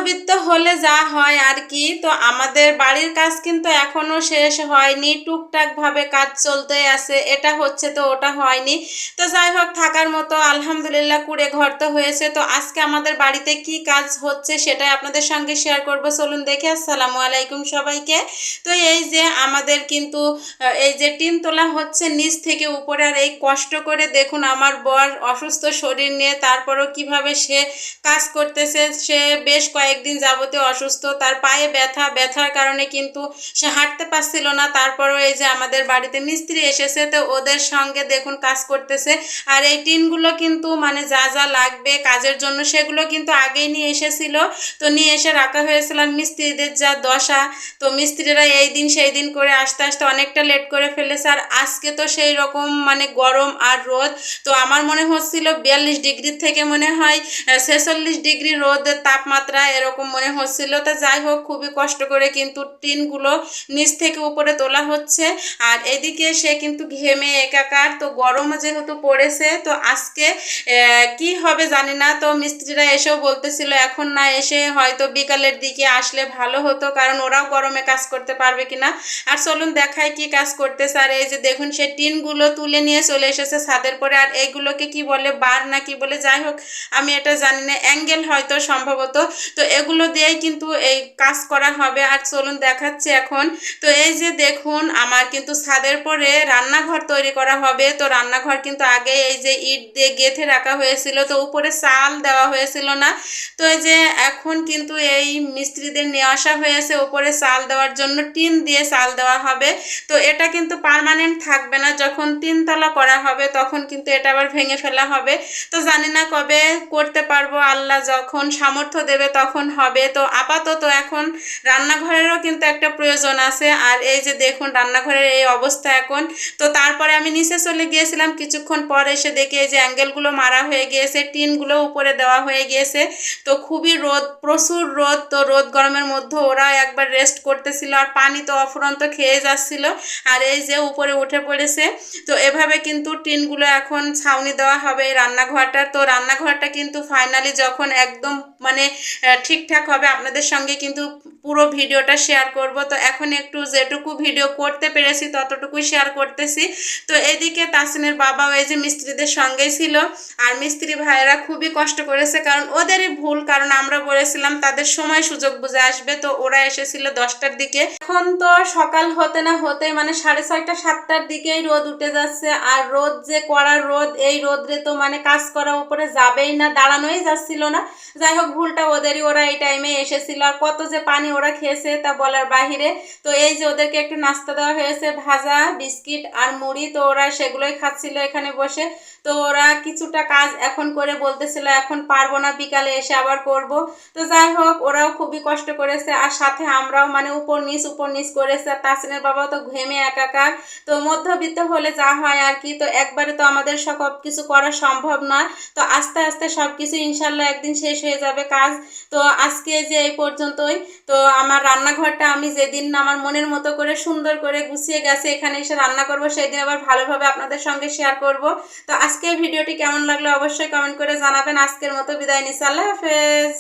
মধ্যবিত্ত হলে যা হয় আর কি। তো আমাদের বাড়ির কাজ কিন্তু এখনো শেষ হয়নি, টুকটাক ভাবে কাজ চলতেই আছে, এটা হচ্ছে তো ওটা হয়নি। তো যাই হোক, থাকার মতো আলহামদুলিল্লাহ কুড়ে ঘর তো হয়েছে। তো আজকে আমাদের বাড়িতে কি কাজ হচ্ছে সেটাই আপনাদের সঙ্গে শেয়ার করব, চলুন দেখে। আসসালামু আলাইকুম সবাইকে। তো এই যে আমাদের কিন্তু এই যে টিন তোলা হচ্ছে নিচ থেকে উপরে, আর এই কষ্ট করে দেখুন আমার বর অসুস্থ শরীর নিয়ে তারপরও কিভাবে সে কাজ করতেছে। সে বেশ কয়েকদিন যাবতীয় অসুস্থ, তার পায়ে ব্যথার কারণে কিন্তু সে হাঁটতে পারছিল না। তারপরও এই যে আমাদের বাড়িতে মিস্ত্রি এসেছে, তো ওদের সঙ্গে দেখুন কাজ করতেছে। আর এই টিনগুলো কিন্তু মানে যা যা লাগবে কাজের জন্য সেগুলো কিন্তু আগেই নিয়ে এসেছিল, তো নিয়ে এসে রাখা হয়েছিল। মিস্ত্রিদের যা দশা, তো মিস্ত্রিরা এই দিন সেই দিন করে আসতে আসতে অনেকটা লেট করে ফেলেছে। আর আজকে তো সেই রকম মানে গরম আর রোদ, তো আমার মনে হচ্ছিল 42 ডিগ্রি থেকে মনে হয় 46 ডিগ্রি রোদের তাপমাত্রা এরকম মনে হচ্ছিল। তো যাই হোক, খুবই কষ্ট করে কিন্তু টিনগুলো নিচ থেকে উপরে তোলা হচ্ছে। আর এদিকে সে কিন্তু ঘেমে একাকার, তো গরম যেহেতু পড়েছে, তো আজকে কি হবে জানি না। তো মিস্ত্রিরা এসেও বলতেছিল এখন না এসে হয়তো বিকালের দিকে আসলে ভালো হতো, কারণ ওরাও গরমে কাজ করতে পারবে কিনা। আর চলুন দেখায় কি কাজ করতেছে। আর এই যে দেখুন সে টিনগুলো তুলে নিয়ে চলে এসেছে ছাদের পরে। আর এইগুলোকে কি বলে, বার না কি বলে, যাই হোক আমি এটা জানি না, অ্যাঙ্গেল হয়তো সম্ভবত। তো এগুলো দিয়েই কিন্তু এই কাজ করা হবে। আর চলুন দেখাচ্ছি এখন। তো এই যে দেখুন আমার কিন্তু ছাদের পরে রান্নাঘর তৈরি করা হবে। তো রান্নাঘর কিন্তু আগে এই যে ইট দিয়ে গেঁথে রাখা হয়েছিল, তো উপরে চাল দেওয়া হয়েছিল না। তো এই যে এখন কিন্তু এই মিস্ত্রিদের নিয়ে আসা হয়েছে উপরে চাল দেওয়ার জন্য, টিন দিয়ে চাল দেওয়া হবে। তো এটা কিন্তু পার্মানেন্ট থাকবে না, যখন তিনতলা করা হবে তখন কিন্তু এটা আবার ভেঙে ফেলা হবে। তো জানি না কবে করতে পারবো, আল্লাহ যখন সামর্থ্য দেবে তখন হবে। তো আপাতত এখন রান্নাঘরেরও কিন্তু একটা প্রয়োজন আছে। আর এই যে দেখুন রান্নাঘরের এই অবস্থা এখন। তো তারপরে আমি নিচে চলে গিয়েছিলাম, কিছুক্ষণ পর এসে দেখি এই যে অ্যাঙ্গেলগুলো মারা হয়ে গিয়েছে, টিনগুলো উপরে দেওয়া হয়ে গিয়েছে। তো খুবই রোদ, প্রচুর রোদ। তো রোদ গরমের মধ্যে ওরা একবার রেস্ট করতেছিল, আর পানি তো অফুরন্ত খেয়ে যাচ্ছিল। আর এই যে উপরে উঠে পড়েছে। তো এভাবে কিন্তু টিনগুলো এখন ছাউনি দেওয়া হবে এই রান্নাঘরটা। তো রান্নাঘরটা কিন্তু ফাইনালি যখন একদম মানে ঠিকঠাক হবে আপনাদের সঙ্গে কিন্তু পুরো ভিডিওটা শেয়ার করব। তো এখন একটু যেটুকু ভিডিও করতে পেরেছি ততটুকুই শেয়ার করতেছি। তো এদিকে তাসিনের বাবাও এই যে মিস্ত্রিদের সঙ্গেই ছিল। আর মিস্ত্রি ভাইয়েরা খুবই কষ্ট করেছে, কারণ ওদেরই ভুল, কারণ আমরা বলেছিলাম তাদের সময় সুযোগ বুঝে আসবে। তো ওরা এসেছিল 10টার দিকে, এখন তো সকাল হতে না হতে মানে 6:30 7টার দিকেই রোদ উঠে যাচ্ছে। আর রোদ যে কড়া রোদ, এই রোদ্রে তো মানে কাজ করা উপরে যাবেই না, দাঁড়ানোই যাচ্ছিল না। যাই হোক ভুলটা ওদেরই, ওরা এই টাইমে এসেছিল। আর কত যে পানি ওরা খেয়েছে তা বলার বাহিরে। তো এই যে ওদেরকে একটু নাস্তা দেওয়া হয়েছে, ভাজা বিস্কিট আর মুড়ি, তো ওরা সেগুলোই খাচ্ছিল এখানে বসে। তো ওরা কিছুটা কাজ এখন করে বলতেছিল এখন পারবো না, বিকালে এসে আবার করব। তো যাই হোক ওরাও খুবই কষ্ট করেছে, আর সাথে আমরাও মানে উপর নিচ করেছে। আর তাসিনের বাবাও তো ঘেমে একাকার। তো মধ্যবিত্ত হলে যা হয় আর কি। তো একবারে তো আমাদের সব কিছু করা সম্ভব নয়। তো আস্তে আস্তে সব কিছু ইনশাল্লাহ একদিন শেষ হয়ে যাবে কাজ। তো আজকে যে এই পর্যন্তই। তো আমার রান্নাঘরটা আমি যেদিন আমার মনের মতো করে সুন্দর করে গুছিয়ে গেছে এখানে এসে রান্না করব, সেই দিন আবার ভালোভাবে আপনাদের সঙ্গে শেয়ার করব। তো আজকের ভিডিওটি কেমন লাগলো অবশ্যই কমেন্ট করে জানাবেন। আজকের মতো বিদায় নিচ্ছি, আল্লাহ হাফেজ।